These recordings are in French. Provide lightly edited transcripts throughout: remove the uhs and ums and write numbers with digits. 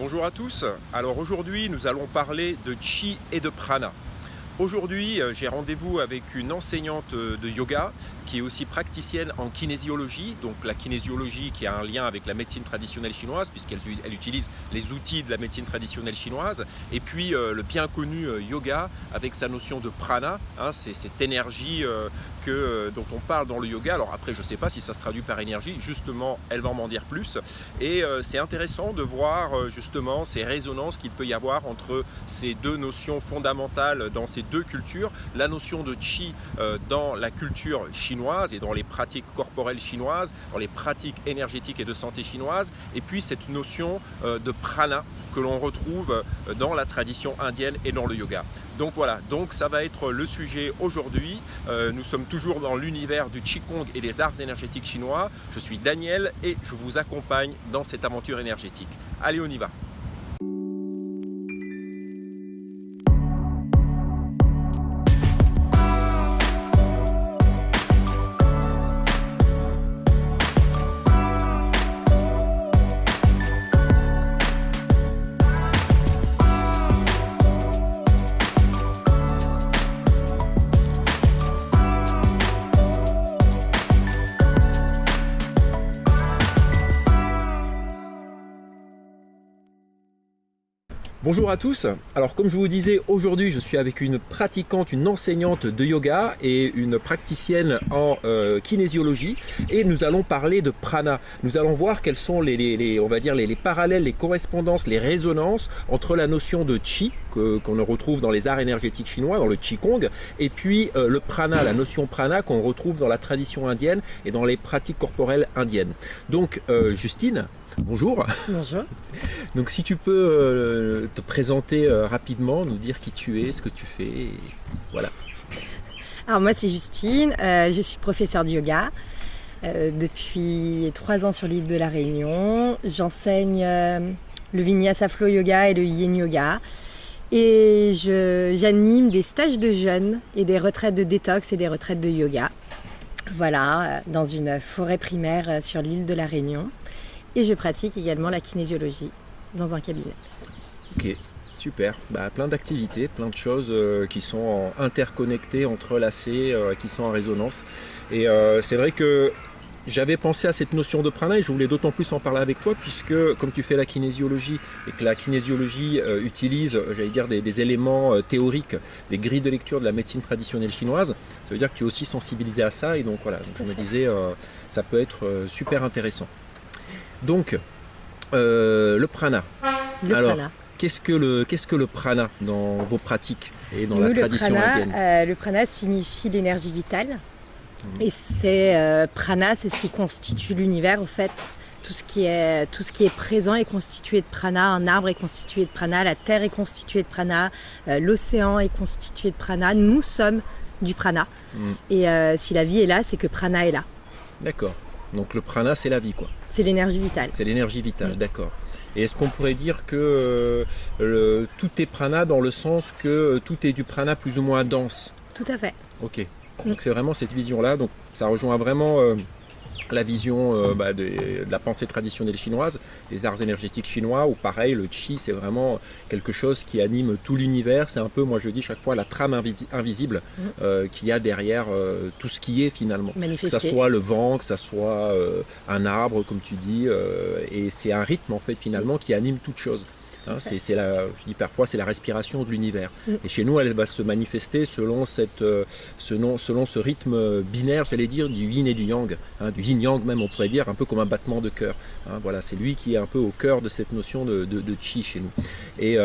Bonjour à tous. Alors aujourd'hui, nous allons parler de Chi et de Prana. Aujourd'hui, j'ai rendez-vous avec une enseignante de yoga qui est aussi praticienne en kinésiologie, donc la kinésiologie qui a un lien avec la médecine traditionnelle chinoise puisqu'elle utilise les outils de la médecine traditionnelle chinoise, et puis le bien connu yoga avec sa notion de prana, hein, c'est cette énergie dont on parle dans le yoga. Alors après, je ne sais pas si ça se traduit par énergie, justement, elle va m'en dire plus. Et c'est intéressant de voir justement ces résonances qu'il peut y avoir entre ces deux notions fondamentales dans ces deux cultures. La notion de Qi dans la culture chinoise et dans les pratiques corporelles chinoises, dans les pratiques énergétiques et de santé chinoises, et puis cette notion de prana que l'on retrouve dans la tradition indienne et dans le yoga. Donc voilà, donc ça va être le sujet aujourd'hui. Nous sommes toujours dans l'univers du Qigong et des arts énergétiques chinois. Je suis Daniel et je vous accompagne dans cette aventure énergétique. Allez, on y va! Bonjour à tous. Alors comme je vous disais, aujourd'hui je suis avec une pratiquante, une enseignante de yoga et une praticienne en kinésiologie, et nous allons parler de prana. Nous allons voir quels sont on va dire les parallèles, les correspondances, les résonances entre la notion de Qi qu'on retrouve dans les arts énergétiques chinois, dans le Qigong, et puis le prana, la notion prana qu'on retrouve dans la tradition indienne et dans les pratiques corporelles indiennes. Donc Justine, bonjour. Bonjour. Donc si tu peux te présenter rapidement, nous dire qui tu es, ce que tu fais, et voilà. Alors moi c'est Justine, je suis professeure de yoga depuis 3 ans sur l'île de la Réunion. J'enseigne le Vinyasa Flow Yoga et le Yin Yoga, et j'anime des stages de jeunes et des retraites de détox et des retraites de yoga. Voilà, dans une forêt primaire sur l'île de la Réunion. Et je pratique également la kinésiologie dans un cabinet. Ok, super. Plein d'activités, plein de choses qui sont interconnectées, entrelacées, qui sont en résonance. Et c'est vrai que j'avais pensé à cette notion de prana et je voulais d'autant plus en parler avec toi puisque comme tu fais la kinésiologie et que la kinésiologie utilise, j'allais dire, des éléments théoriques, des grilles de lecture de la médecine traditionnelle chinoise, ça veut dire que tu es aussi sensibilisé à ça, et donc voilà, donc je me disais ça peut être super intéressant. Donc, le prana. Alors, prana. Qu'est-ce que le prana dans vos pratiques et dans la tradition indienne? Le prana signifie l'énergie vitale. Et c'est prana, c'est ce qui constitue l'univers en fait. Tout ce qui est présent est constitué de prana. Un arbre est constitué de prana, la terre est constituée de prana, l'océan est constitué de prana. Nous sommes du prana. Et si la vie est là, c'est que prana est là. D'accord. Donc le prana, c'est la vie, quoi. C'est l'énergie vitale. C'est l'énergie vitale, d'accord. Et est-ce qu'on pourrait dire que tout est prana dans le sens que tout est du prana plus ou moins dense? Tout à fait. Ok. Donc c'est vraiment cette vision-là. Donc ça rejoint vraiment la vision de la pensée traditionnelle chinoise, des arts énergétiques chinois, où pareil, le Qi, c'est vraiment quelque chose qui anime tout l'univers. C'est un peu, moi je dis chaque fois, la trame invisible qu'il y a derrière tout ce qui est finalement. Manifesté. Que ça soit le vent, que ça soit un arbre, comme tu dis, et c'est un rythme en fait finalement qui anime toute chose. Hein, je dis parfois, c'est la respiration de l'univers. Et chez nous, elle va se manifester selon ce rythme binaire, j'allais dire, du yin et du yang. Hein, du yin-yang même, on pourrait dire, un peu comme un battement de cœur. Hein, voilà, c'est lui qui est un peu au cœur de cette notion de Qi chez nous. Et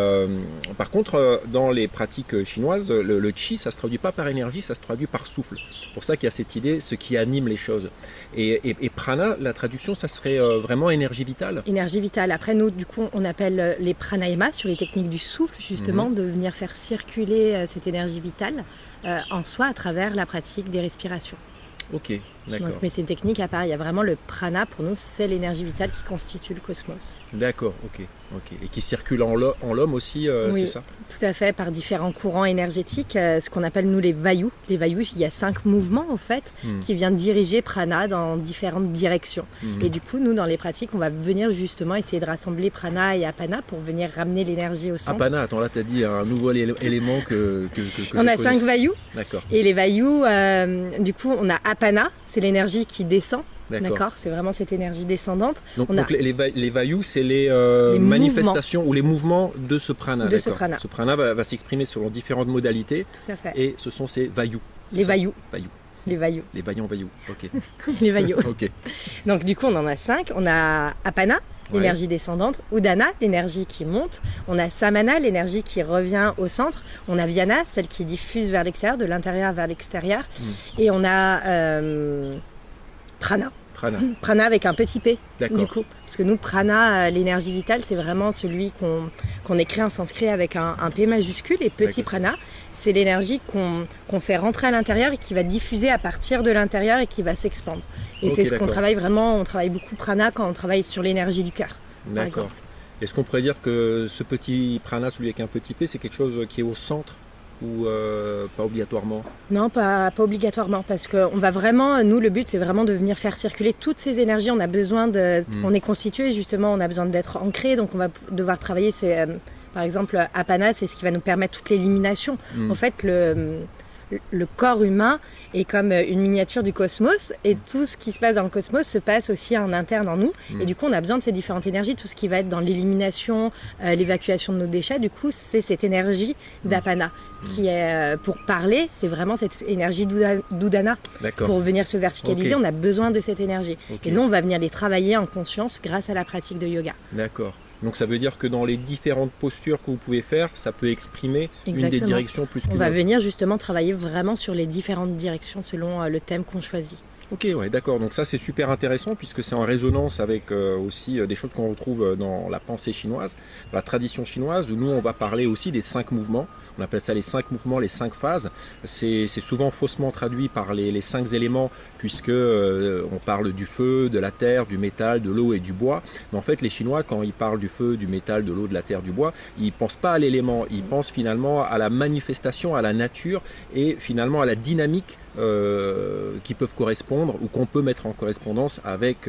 par contre, dans les pratiques chinoises, le Qi, ça ne se traduit pas par énergie, ça se traduit par souffle. C'est pour ça qu'il y a cette idée, ce qui anime les choses. Et prana, la traduction, ça serait vraiment énergie vitale. Énergie vitale. Après, nous, du coup, on appelle les pranayama sur les techniques du souffle, justement, de venir faire circuler cette énergie vitale en soi à travers la pratique des respirations. Ok, D'accord. Mais c'est une technique à part. Il y a vraiment le prana, pour nous, c'est l'énergie vitale qui constitue le cosmos. D'accord, ok. Et qui circule en l'homme aussi, Oui, c'est ça? tout à fait, par différents courants énergétiques, ce qu'on appelle nous les vayus. Les vayus, il y a 5 mouvements en fait, qui viennent diriger prana dans différentes directions. Et du coup, nous, dans les pratiques, on va venir justement essayer de rassembler prana et apana pour venir ramener l'énergie au centre. Apana, attends, là tu as dit un nouveau élément que on a 5 vayus. D'accord. Et les vayus, du coup, on a apana, c'est l'énergie qui descend. D'accord. C'est vraiment cette énergie descendante. Donc les vayus, c'est les manifestations ou les mouvements de ce prana. De ce prana. Ce prana va s'exprimer selon différentes modalités. Tout à fait. Et ce sont ces vayus. Les vayus. Les vayus, ok. Les vayus. Ok. Donc du coup, on en a 5. On a apana, l'énergie descendante. Udana, l'énergie qui monte. On a samana, l'énergie qui revient au centre. On a vyana, celle qui diffuse vers l'extérieur, de l'intérieur vers l'extérieur. Et on a prana. Prana avec un petit p, du coup. Parce que nous, prana, l'énergie vitale, c'est vraiment celui qu'on écrit en sanskrit avec un p majuscule. Et petit prana, c'est l'énergie qu'on fait rentrer à l'intérieur et qui va diffuser à partir de l'intérieur et qui va s'expandre. Et c'est ce qu'on travaille vraiment. On travaille beaucoup prana quand on travaille sur l'énergie du cœur. D'accord. Est-ce qu'on pourrait dire que ce petit prana, celui avec un petit p, c'est quelque chose qui est au centre ou pas obligatoirement? Non, pas obligatoirement, parce que on va vraiment, nous le but c'est vraiment de venir faire circuler toutes ces énergies. On a besoin on est constitué justement, on a besoin d'être ancré, donc on va devoir travailler. Par exemple, apana, c'est ce qui va nous permettre toute l'élimination. En fait, le corps humain est comme une miniature du cosmos et tout ce qui se passe dans le cosmos se passe aussi en interne en nous. Et du coup, on a besoin de ces différentes énergies. Tout ce qui va être dans l'élimination, l'évacuation de nos déchets, du coup, c'est cette énergie d'apana qui est, pour parler, c'est vraiment cette énergie d'udana. Pour venir se verticaliser, on a besoin de cette énergie. Et nous, on va venir les travailler en conscience grâce à la pratique de yoga. D'accord. Donc ça veut dire que dans les différentes postures que vous pouvez faire, ça peut exprimer une des directions plus qu'une autre. On va venir justement travailler vraiment sur les différentes directions selon le thème qu'on choisit. Ok, ouais, d'accord. Donc ça, c'est super intéressant puisque c'est en résonance avec aussi des choses qu'on retrouve dans la pensée chinoise, dans la tradition chinoise, où nous, on va parler aussi des 5 mouvements. On appelle ça les 5 mouvements, les 5 phases. C'est souvent faussement traduit par les 5 éléments puisque on parle du feu, de la terre, du métal, de l'eau et du bois. Mais en fait, les Chinois, quand ils parlent du feu, du métal, de l'eau, de la terre, du bois, ils pensent pas à l'élément. Ils pensent finalement à la manifestation, à la nature et finalement à la dynamique qui peuvent correspondre ou qu'on peut mettre en correspondance avec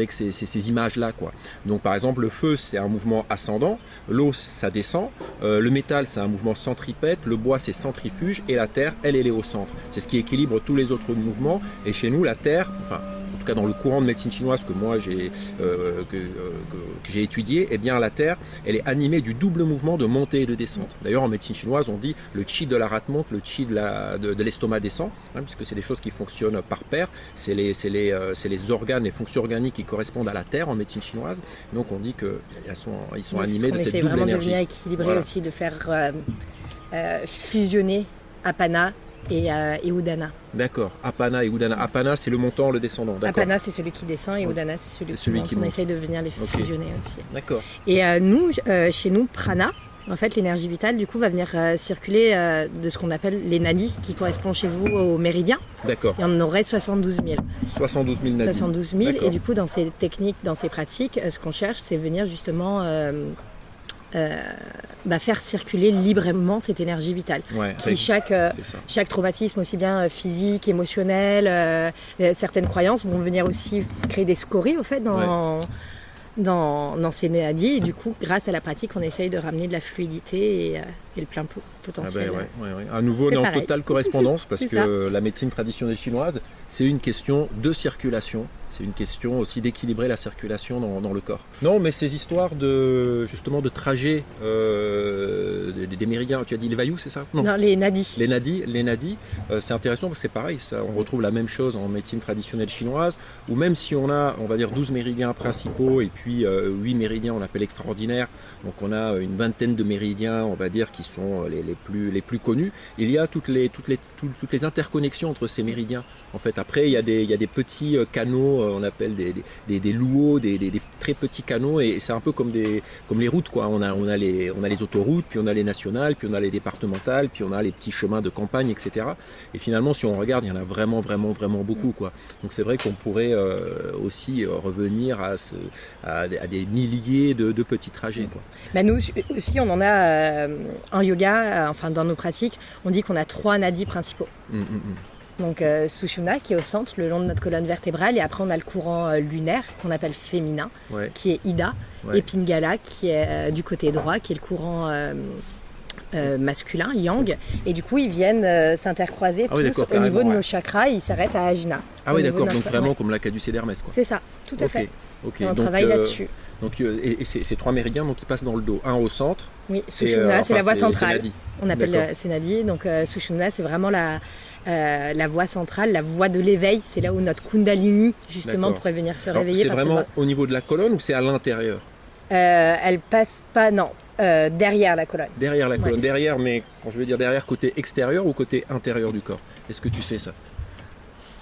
ces images-là, quoi. Donc par exemple, le feu, c'est un mouvement ascendant, l'eau, ça descend, le métal, c'est un mouvement centripète, le bois, c'est centrifuge, et la terre, elle est au centre. C'est ce qui équilibre tous les autres mouvements, et chez nous, la terre, enfin, en tout cas dans le courant de médecine chinoise que moi que j'ai étudié, eh bien la terre, elle est animée du double mouvement de montée et de descente. D'ailleurs en médecine chinoise, on dit le chi de la rate monte, le chi de l'estomac descend, hein, puisque c'est des choses qui fonctionnent par paire. C'est les organes, les fonctions organiques qui correspondent à la terre en médecine chinoise. Donc on dit qu'ils sont animés de cette double énergie. On essaie vraiment de venir équilibrer aussi, de faire fusionner apana et udana. D'accord, apana et udana. Apana, c'est le montant, le descendant. Apana, c'est celui qui descend et udana, c'est celui qui monte. On essaye de venir les fusionner aussi. D'accord. Et nous, chez nous, prana, en fait, l'énergie vitale, du coup, va venir circuler de ce qu'on appelle les nadis, qui correspond chez vous aux méridiens. D'accord. Il y en aurait 72 000. 72 000 nadis. 72 000. Et du coup, dans ces techniques, dans ces pratiques, ce qu'on cherche, c'est venir justement faire circuler librement cette énergie vitale. Chaque traumatisme, aussi bien physique, émotionnel, certaines croyances vont venir aussi créer des scories au fait dans ces nadis. Et du coup, grâce à la pratique, on essaye de ramener de la fluidité et le plein potentiel. À nouveau, on est en totale correspondance parce que la médecine traditionnelle chinoise, c'est une question de circulation. C'est une question aussi d'équilibrer la circulation dans le corps. Non, mais ces histoires de trajet des méridiens, tu as dit les vayus, c'est ça? Non, les nadis. Les nadis, c'est intéressant parce que c'est pareil, on retrouve la même chose en médecine traditionnelle chinoise, où même si on va dire 12 méridiens principaux et puis 8 méridiens on appelle extraordinaires, donc on a une vingtaine de méridiens, on va dire, qui sont les plus connus. Il y a toutes les interconnexions entre ces méridiens. En fait, après, il y a des petits canaux, on appelle des louaux, des très petits canaux, et c'est un peu comme les routes, quoi. On a les autoroutes, puis on a les nationales, puis on a les départementales, puis on a les petits chemins de campagne, etc. Et finalement, si on regarde, il y en a vraiment beaucoup, quoi. Donc c'est vrai qu'on pourrait aussi revenir à des milliers de petits trajets, quoi. Bah nous aussi, on en a en yoga, enfin dans nos pratiques, on dit qu'on a 3 nadis principaux. Donc Sushumna qui est au centre, le long de notre colonne vertébrale, et après on a le courant lunaire qu'on appelle féminin, qui est Ida, et Pingala qui est du côté droit, qui est le courant masculin, yang, et du coup ils viennent s'intercroiser tous au niveau de nos chakras, et ils s'arrêtent à Ajna. Ah oui, d'accord, donc vraiment comme la caducée d'Hermès, quoi. C'est ça, tout à fait. Okay. On travaille là-dessus. Donc, et ces 3 méridiens donc, qui passent dans le dos, un au centre. Oui, Sushumna, c'est la voie centrale. On appelle c'est Nadi, donc Sushumna, c'est vraiment la voie centrale, la voie de l'éveil. C'est là où notre Kundalini, justement, pourrait venir se réveiller. C'est vraiment au niveau de la colonne ou c'est à l'intérieur? Elle passe pas, non, derrière la colonne. Derrière la colonne, derrière, mais quand je veux dire derrière, côté extérieur ou côté intérieur du corps? Est-ce que tu sais ça?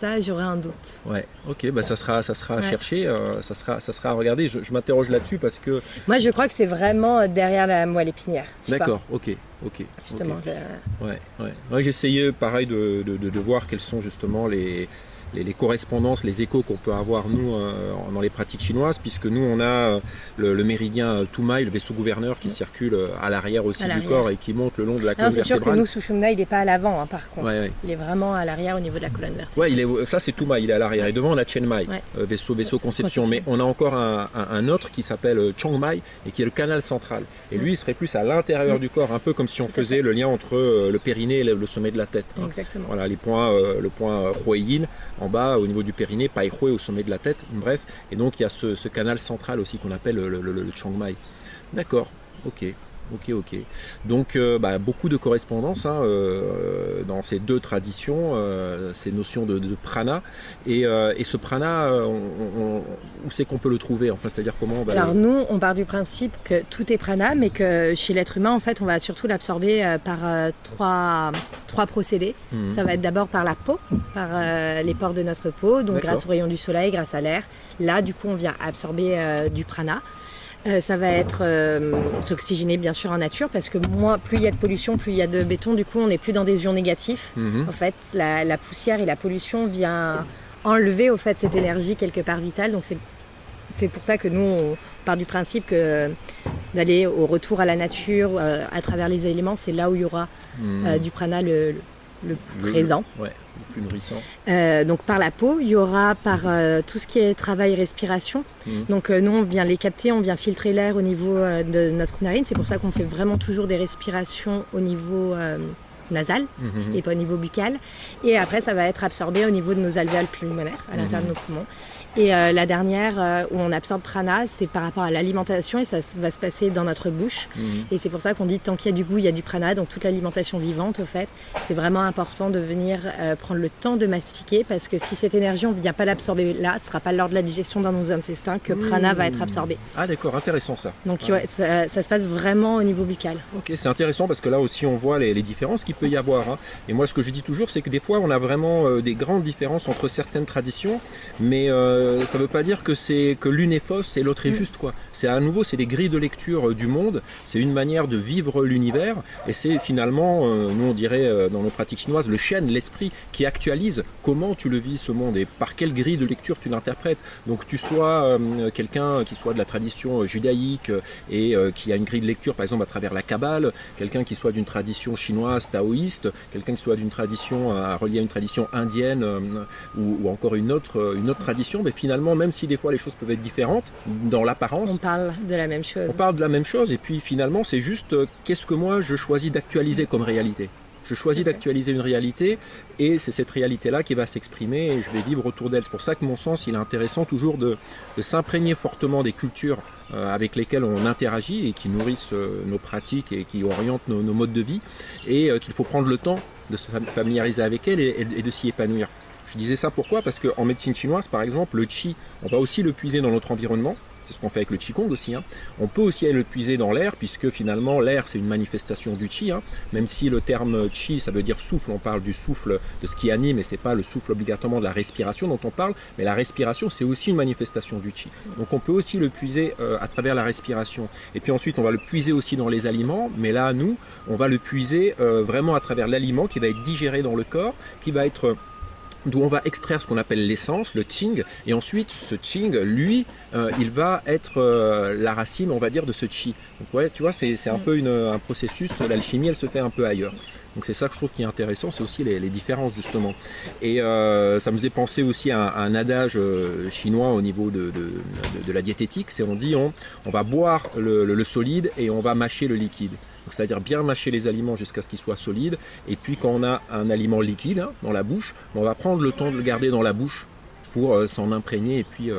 Ça, j'aurais un doute. Ouais, ok, bah ça sera à chercher, ça sera à regarder. Je m'interroge là-dessus parce que... Moi, je crois que c'est vraiment derrière la moelle épinière. D'accord, ok. Justement. Ouais, j'essayais pareil de voir quels sont justement les correspondances, les échos qu'on peut avoir nous dans les pratiques chinoises, puisque nous on a le méridien Tumai, le vaisseau gouverneur qui circule à l'arrière aussi du corps et qui monte le long de la colonne vertébrale. C'est sûr que nous, Sushumna, il n'est pas à l'avant par contre. Il est vraiment à l'arrière au niveau de la colonne vertébrale. Ça c'est Tumai, il est à l'arrière. Et devant on a Chenmai, vaisseau conception. Mais on a encore un autre qui s'appelle Chongmai et qui est le canal central. Et lui il serait plus à l'intérieur du corps, un peu comme si on faisait le lien entre le périnée et le sommet de la tête. Exactement. Voilà, le point Huiyin en bas au niveau du périnée, Pai Hui au sommet de la tête, bref. Et donc il y a ce canal central aussi qu'on appelle le Chongmai. D'accord, ok. Donc beaucoup de correspondances dans ces 2 traditions, ces notions de prana. Et ce prana, où c'est qu'on peut le trouver? Enfin, c'est-à-dire comment Alors nous, on part du principe que tout est prana, mais que chez l'être humain, en fait, on va surtout l'absorber par 3 procédés. Ça va être d'abord par la peau, par les pores de notre peau, donc grâce aux rayons du soleil, grâce à l'air. Là, du coup, on vient absorber du prana. Ça va être s'oxygéner bien sûr en nature, parce que plus il y a de pollution, plus il y a de béton, du coup on n'est plus dans des ions négatifs. En fait, la poussière et la pollution vient enlever au fait cette énergie quelque part vitale. Donc c'est pour ça que nous on part du principe que d'aller au retour à la nature, à travers les éléments, c'est là où il y aura du prana le présent. Le plus nourrissant. Donc par la peau, il y aura par tout ce qui est travail respiration. Donc nous on vient les capter, on vient filtrer l'air au niveau de notre narine. C'est pour ça qu'on fait vraiment toujours des respirations au niveau nasal et pas au niveau buccal. Et après ça va être absorbé au niveau de nos alvéoles pulmonaires, à l'intérieur de nos poumons. Et la dernière où on absorbe prana, c'est par rapport à l'alimentation, et ça va se passer dans notre bouche. Et c'est pour ça qu'on dit tant qu'il y a du goût, il y a du prana. Donc toute l'alimentation vivante, au fait, c'est vraiment important de venir prendre le temps de mastiquer, parce que si cette énergie, on ne vient pas l'absorber là, ce ne sera pas lors de la digestion dans nos intestins que prana va être absorbé. Ah d'accord, intéressant ça. Donc ça se passe vraiment au niveau buccal. Ok, c'est intéressant parce que là aussi on voit les différences qu'il peut y avoir. Et moi ce que je dis toujours, c'est que des fois on a vraiment des grandes différences entre certaines traditions, mais ça ne veut pas dire que l'une est fausse et l'autre est juste, quoi. C'est à nouveau, c'est des grilles de lecture du monde, c'est une manière de vivre l'univers, et c'est finalement, nous on dirait dans nos pratiques chinoises, le chêne, l'esprit qui actualise comment tu le vis ce monde et par quelle grille de lecture tu l'interprètes. Donc tu sois quelqu'un qui soit de la tradition judaïque et qui a une grille de lecture par exemple à travers la Kabbale, quelqu'un qui soit d'une tradition chinoise taoïste, quelqu'un qui soit d'une tradition reliée à une tradition indienne ou encore une autre tradition, mais finalement même si des fois les choses peuvent être différentes dans l'apparence, on parle de la même chose. On parle de la même chose, et puis finalement c'est juste qu'est-ce que moi je choisis d'actualiser comme réalité. Je choisis d'actualiser une réalité, et c'est cette réalité-là qui va s'exprimer et je vais vivre autour d'elle. C'est pour ça que mon sens, il est intéressant toujours de s'imprégner fortement des cultures avec lesquelles on interagit et qui nourrissent nos pratiques et qui orientent nos modes de vie, et qu'il faut prendre le temps de se familiariser avec elles et de s'y épanouir. Je disais ça pourquoi ? Parce qu'en médecine chinoise, par exemple, le qi, on va aussi le puiser dans notre environnement. c'est ce qu'on fait avec le Qigong aussi. On peut aussi aller le puiser dans l'air, puisque finalement l'air c'est une manifestation du Qi. Même si le terme Qi ça veut dire souffle, on parle du souffle de ce qui anime et c'est pas le souffle obligatoirement de la respiration dont on parle, mais la respiration c'est aussi une manifestation du Qi. Donc on peut aussi le puiser à travers la respiration. Et puis ensuite on va le puiser aussi dans les aliments, mais là nous on va le puiser vraiment à travers l'aliment qui va être digéré dans le corps, qui va être d'où on va extraire ce qu'on appelle l'essence, le Qing, et ensuite ce Qing, lui, il va être la racine, on va dire, de ce Qi. Donc ouais, tu vois, c'est un peu un processus, l'alchimie, elle se fait un peu ailleurs. Donc c'est ça que je trouve qui est intéressant, c'est aussi les différences justement. Et ça me faisait penser aussi à un adage chinois au niveau de la diététique, c'est on dit on va boire le solide et on va mâcher le liquide. C'est-à-dire bien mâcher les aliments jusqu'à ce qu'ils soient solides. Et puis quand on a un aliment liquide dans la bouche, on va prendre le temps de le garder dans la bouche pour s'en imprégner et puis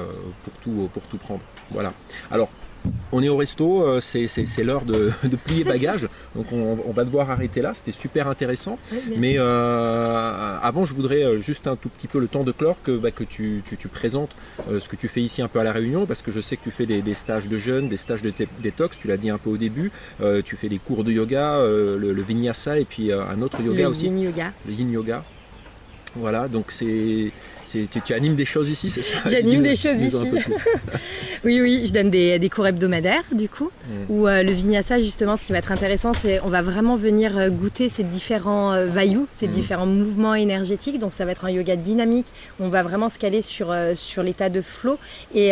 pour tout prendre. Voilà. Alors, on est au resto, c'est l'heure de plier bagages, donc on va devoir arrêter là, c'était super intéressant. Mais avant, je voudrais juste un tout petit peu le temps de clore que tu présentes ce que tu fais ici un peu à La Réunion, parce que je sais que tu fais des stages de jeûne, des stages de détox, tu l'as dit un peu au début, tu fais des cours de yoga, le vinyasa et puis un autre yoga aussi. Le yin yoga. Voilà, donc tu animes des choses ici, c'est ça? J'anime des choses ici. Oui, je donne des cours hebdomadaires du coup, où le vinyasa justement, ce qui va être intéressant, c'est on va vraiment venir goûter ces différents vayus, ces différents mouvements énergétiques. Donc ça va être un yoga dynamique, on va vraiment se caler sur l'état de flow et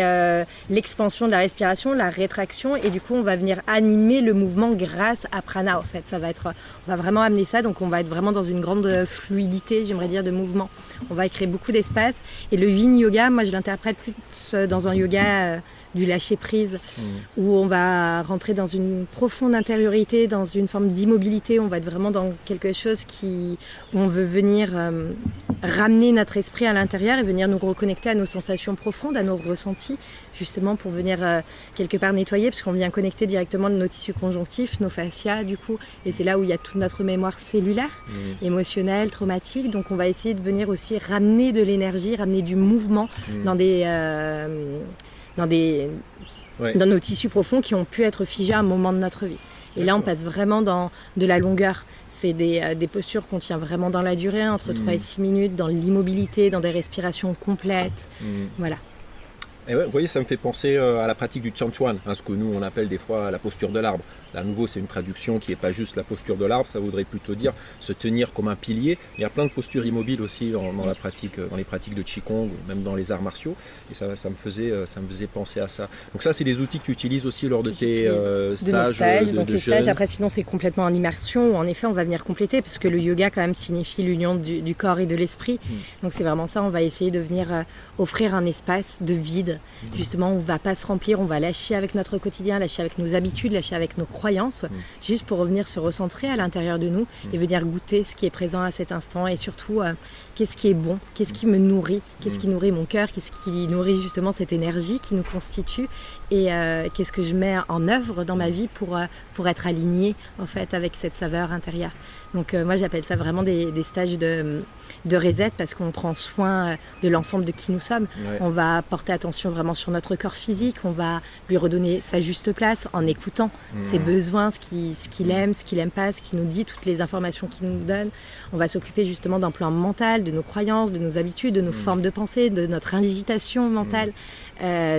l'expansion de la respiration, la rétraction, et du coup on va venir animer le mouvement grâce à prana en fait. On va vraiment amener ça, donc on va être vraiment dans une grande fluidité, j'aimerais dire, de mouvement. On va créer beaucoup d'espace. Et le yin yoga, moi je l'interprète plus dans un yoga du lâcher prise, où on va rentrer dans une profonde intériorité, dans une forme d'immobilité. On va être vraiment dans quelque chose où on veut venir ramener notre esprit à l'intérieur et venir nous reconnecter à nos sensations profondes, à nos ressentis, justement pour venir quelque part nettoyer, parce qu'on vient connecter directement nos tissus conjonctifs, nos fascias du coup, et c'est là où il y a toute notre mémoire cellulaire, émotionnelle, traumatique. Donc on va essayer de venir aussi ramener de l'énergie, ramener du mouvement dans nos tissus profonds qui ont pu être figés à un moment de notre vie. Et là, on passe vraiment dans de la longueur. C'est des postures qu'on tient vraiment dans la durée, entre 3 et 6 minutes, dans l'immobilité, dans des respirations complètes. Voilà. Et ouais, vous voyez, ça me fait penser à la pratique du Chanchuan, ce que nous on appelle des fois la posture de l'arbre. Là, à nouveau, c'est une traduction qui n'est pas juste la posture de l'arbre, ça voudrait plutôt dire se tenir comme un pilier. Il y a plein de postures immobiles aussi dans les pratiques de Qigong, même dans les arts martiaux. Et ça me faisait penser à ça. Donc ça, c'est des outils que tu utilises aussi lors de tes stages de stages. Après, sinon, c'est complètement en immersion où en effet, on va venir compléter, parce que le yoga quand même signifie l'union du corps et de l'esprit. Donc c'est vraiment ça, on va essayer de venir offrir un espace de vide. Justement, on ne va pas se remplir, on va lâcher avec notre quotidien, lâcher avec nos habitudes, lâcher avec nos croyances, juste pour revenir se recentrer à l'intérieur de nous et venir goûter ce qui est présent à cet instant, et surtout qu'est-ce qui est bon, qu'est-ce qui me nourrit, qu'est-ce qui nourrit mon cœur, qu'est-ce qui nourrit justement cette énergie qui nous constitue, et qu'est-ce que je mets en œuvre dans ma vie pour être aligné en fait avec cette saveur intérieure. Donc moi j'appelle ça vraiment des stages de reset, parce qu'on prend soin de l'ensemble de qui nous sommes. On va porter attention vraiment sur notre corps physique, on va lui redonner sa juste place en écoutant ses besoins, ce qu'il aime, ce qu'il n'aime pas, ce qu'il nous dit, toutes les informations qu'il nous donne. On va s'occuper justement d'un plan mental, de nos croyances, de nos habitudes, de nos formes de pensée, de notre agitation mentale.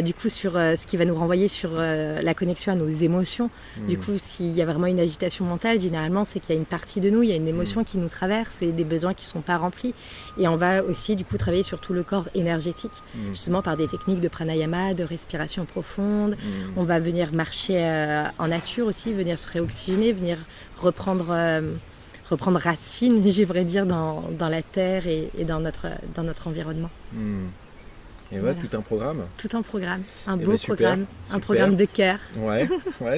Du coup sur ce qui va nous renvoyer sur la connexion à nos émotions. Du coup, s'il y a vraiment une agitation mentale, généralement c'est qu'il y a une partie de nous, il y a une émotion qui nous traverse et des besoins qui ne sont pas remplis. Et on va aussi du coup travailler sur tout le corps énergétique, justement par des techniques de pranayama, de respiration profonde. On va venir marcher en nature aussi, venir se réoxygéner, venir reprendre racine, j'aimerais dire, dans la terre et dans notre environnement. Et ouais, voilà. Tout un programme. Tout un programme, un beau programme, un programme de cœur. Ouais,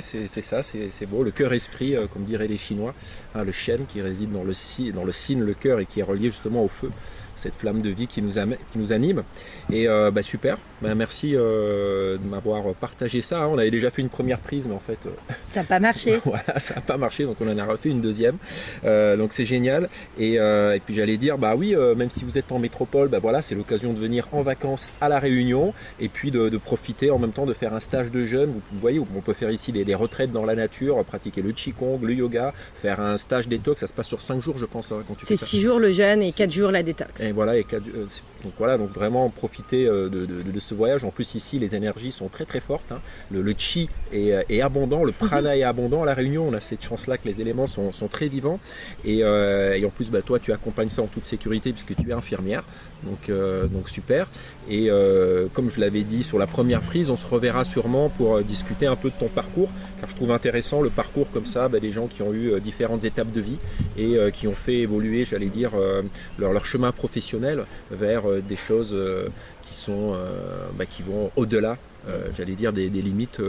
c'est ça, c'est beau. Le cœur-esprit, comme diraient les Chinois, le Shen qui réside dans le Sin, le cœur, et qui est relié justement au feu. cette flamme de vie qui nous anime. Et super, merci de m'avoir partagé ça, hein. On avait déjà fait une première prise, mais en fait ça n'a pas marché. Voilà, ça n'a pas marché, donc on en a refait une deuxième, donc c'est génial. Et puis j'allais dire, même si vous êtes en métropole, voilà, c'est l'occasion de venir en vacances à La Réunion et puis de profiter en même temps de faire un stage de jeûne. Vous voyez, on peut faire ici des retraites dans la nature, pratiquer le qigong, le yoga, faire un stage détox. Ça se passe sur 5 jours, je pense, hein, quand tu fais ça. C'est 6 jours le jeûne et 4 jours la détox. Et voilà, donc vraiment profiter de ce voyage. En plus ici, les énergies sont très très fortes, hein. Le chi est abondant, le prana est abondant. À La Réunion, on a cette chance-là que les éléments sont très vivants. Et en plus, toi, tu accompagnes ça en toute sécurité puisque tu es infirmière. Donc super. Et comme je l'avais dit sur la première prise, on se reverra sûrement pour discuter un peu de ton parcours, car je trouve intéressant le parcours comme ça, des gens qui ont eu différentes étapes de vie et qui ont fait évoluer, j'allais dire, leur chemin professionnel vers des choses qui vont au-delà, j'allais dire, des limites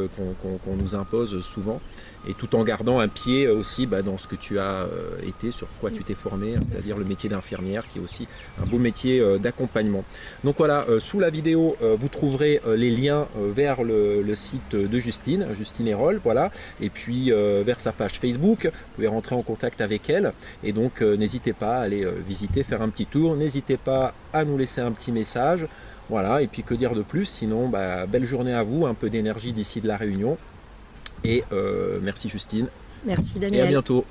qu'on nous impose souvent, et tout en gardant un pied aussi dans ce que tu as été, sur quoi tu t'es formé, c'est-à-dire le métier d'infirmière, qui est aussi un beau métier d'accompagnement. Donc voilà, sous la vidéo, vous trouverez les liens vers le site de Justine Hérol, voilà, et puis vers sa page Facebook. Vous pouvez rentrer en contact avec elle, et donc n'hésitez pas à aller visiter, faire un petit tour, n'hésitez pas à nous laisser un petit message. Voilà, et puis que dire de plus, sinon belle journée à vous, un peu d'énergie d'ici de La Réunion, et merci Justine. Merci Daniel. Et à bientôt.